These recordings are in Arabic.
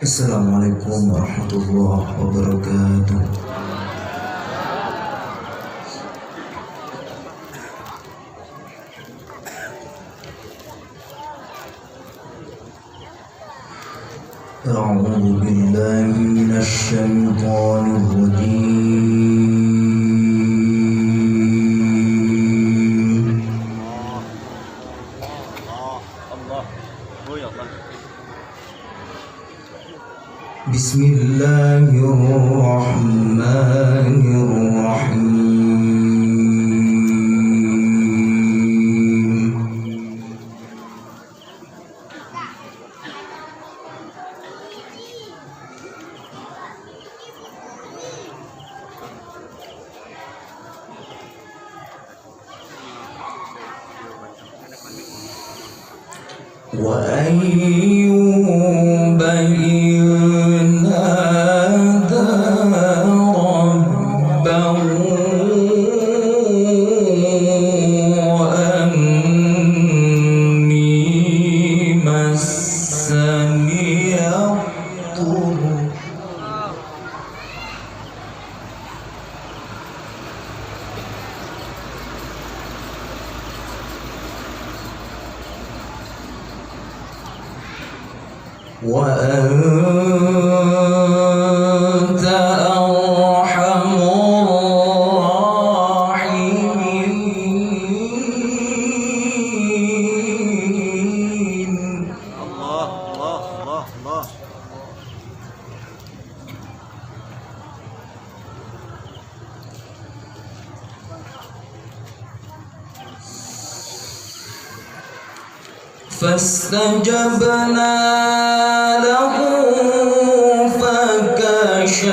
السلام عليكم ورحمة الله وبركاته. أعوذ بالله من الشيطان الرجيم. بسم الله الرحمن الرحيم. وأيوب إذ نادى ربه أني مسني الضر وأنت أرحم الراحمين. الله الله الله الله. فاستجبنا له فكشفنا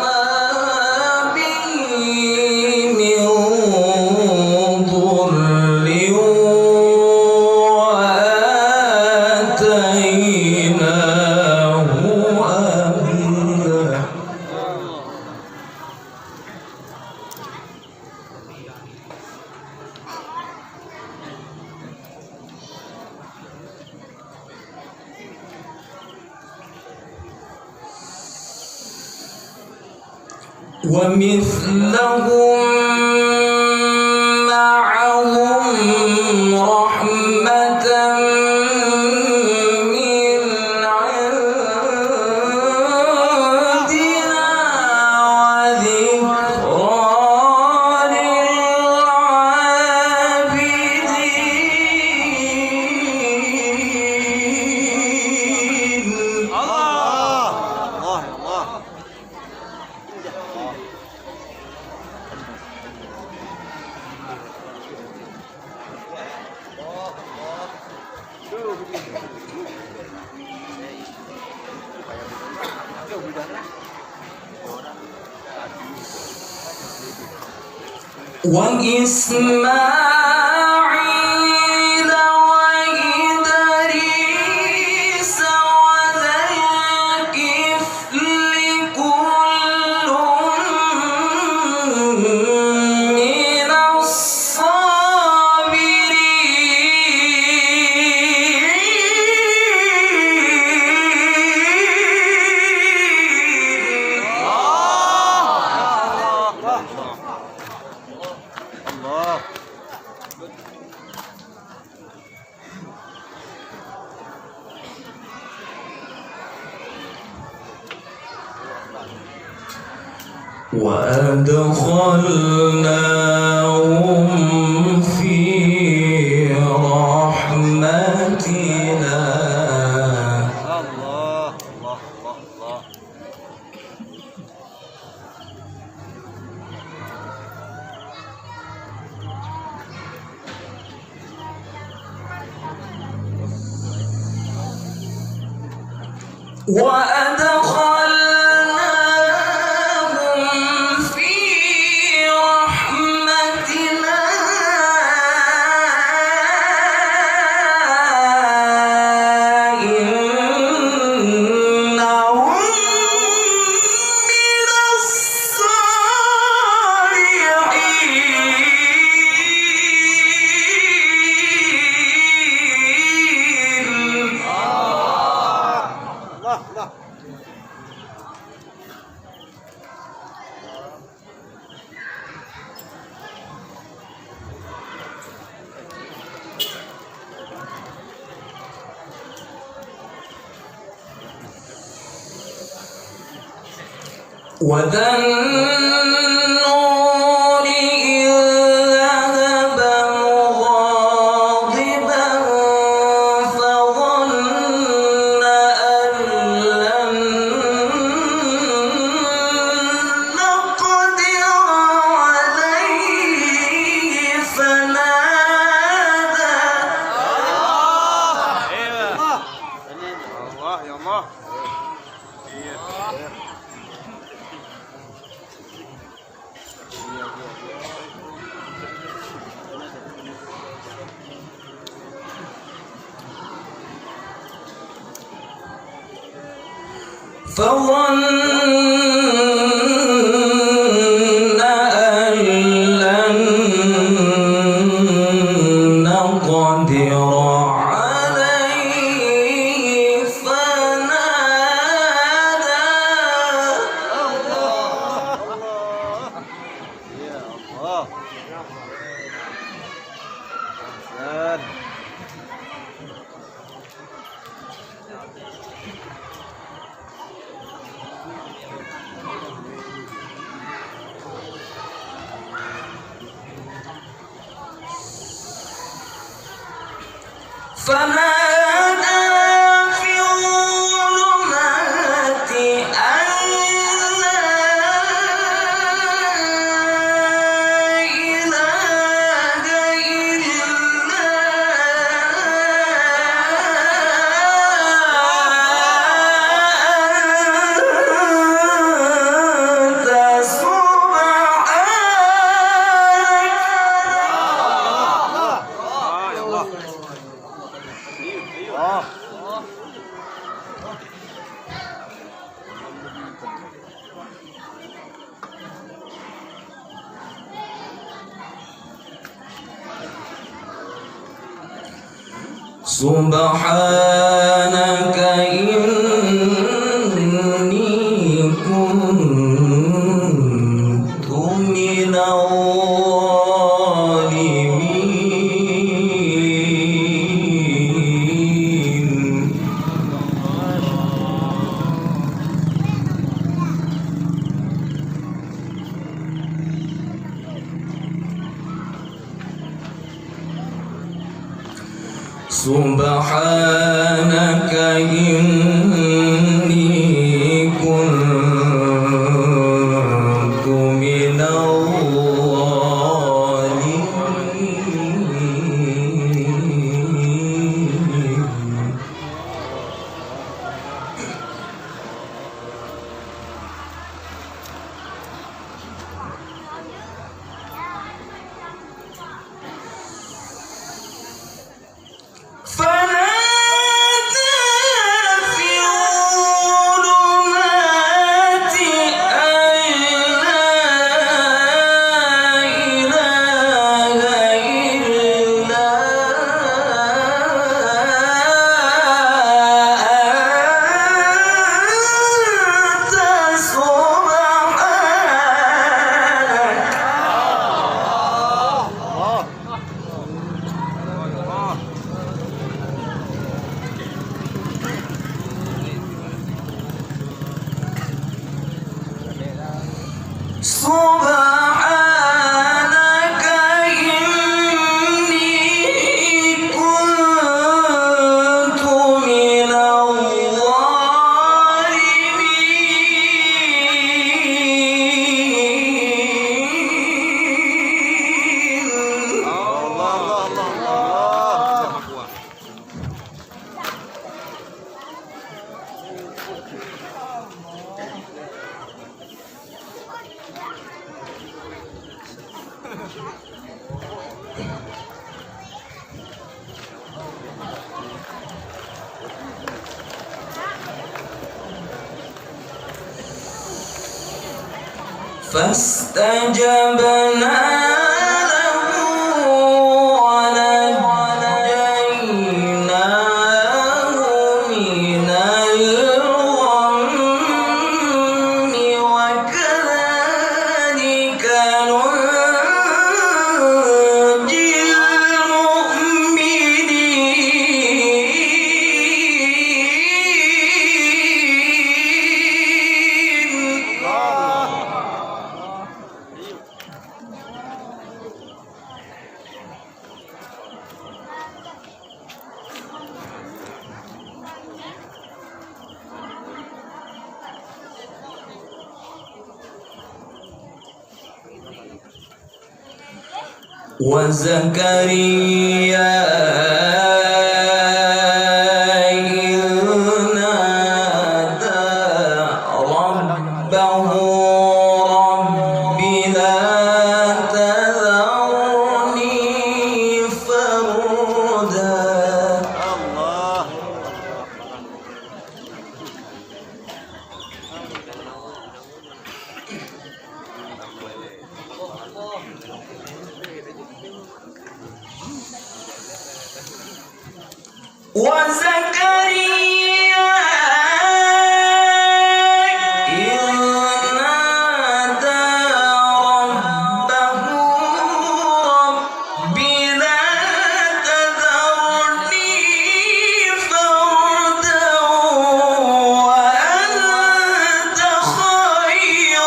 ما به من ضر وآتيناه أهله. ومثلهم معهم رحمة من عندنا وذكرى للعابدين. الله الله الله. وإسماعيل وإدريس وذا الكفل كل من الصابرين. الله. وأدخلناهم في رحمتنا. الله الله الله. وأدخلناهم في رحمتنا إنهم من الصالحين. وذا النون إذ ذهب مغاضبا فظن أن لن نقدر عليه فنادى الله يا الله. فظن أن لن نقدر عليه فنادى يا الله. أحسن. فنادى في الظلمات أن لا إله إلا أنت سبحانك إني كنت من الظالمين سبحانك إني كنت من الظالمين فنادى في الظلمات أن لا إله إلا أنت سبحانك إني كنت من الظالمين فاستجبنا له ونجيناه من الغم وكذلك ننجي المؤمنين وزكريا إذ نادى ربه رب لا تذرني فردا. الله. وزكريا إذ نادى ربه رب لا تذرني فردا وأنت خير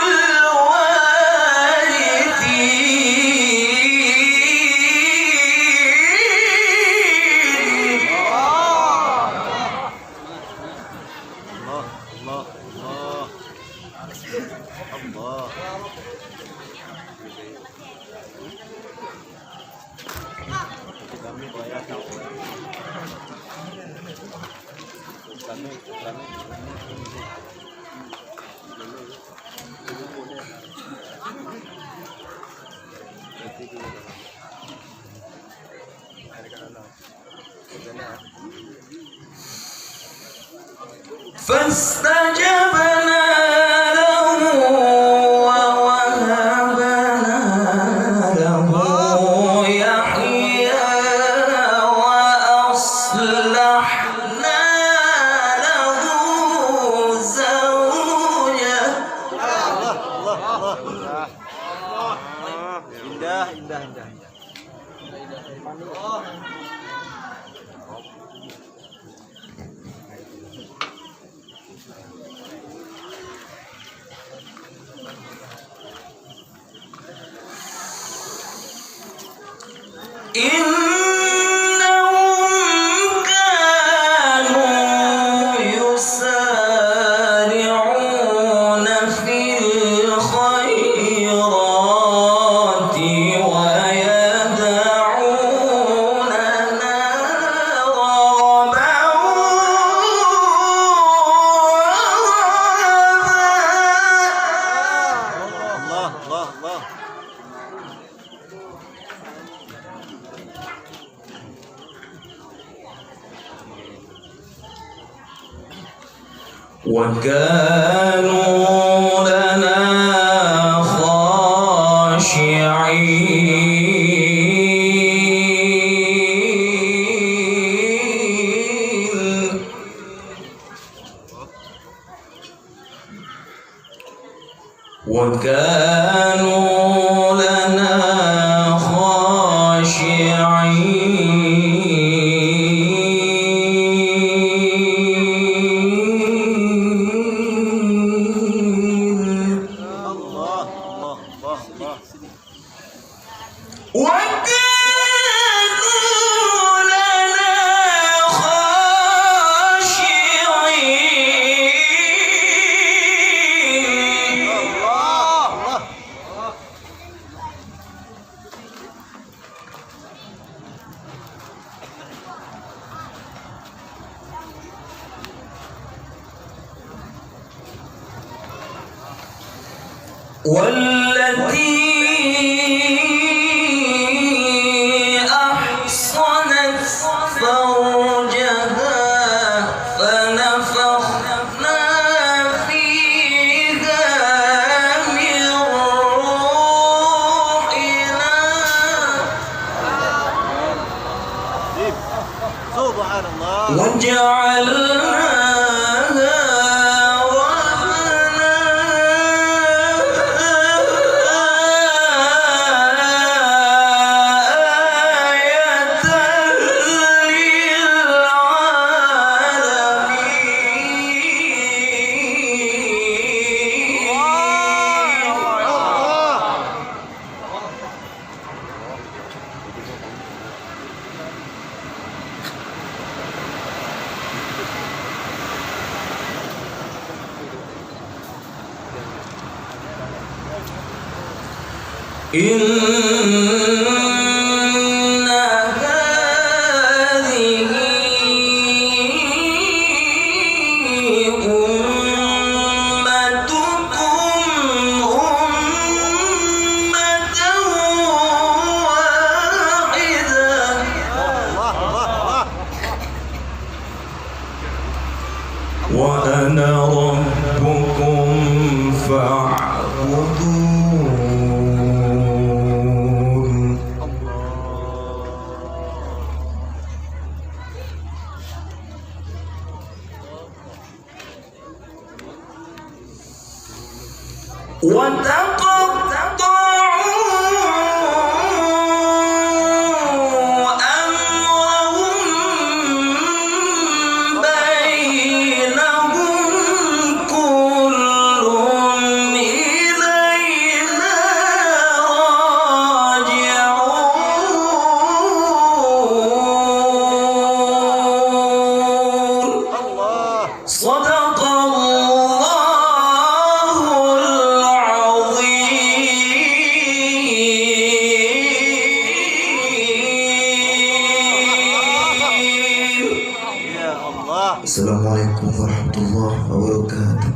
الوارثين. الله الله الله. فاستجبنا له ووهبنا له يحيى وأصلحنا له زوجه. Indah, indah, indah, indah. إنهم كانوا يسارعون في الخيرات ويدعوننا رغبا ورهبا. الله الله الله. وكانوا لنا خاشعين. وكانوا لنا خاشعين. الله الله الله الله. وكانوا لنا خاشعين. الله. والتي أحصنت فرجها فنفخنا فيها من روحنا. سبحان الله. وجعلناها إن وأنا ربكم فاعبدون. وتقطعوا أمرهم بينهم كل إلينا راجعون. الله. صدق الله العظيم. يا الله. السلام عليكم ورحمة الله وبركاته.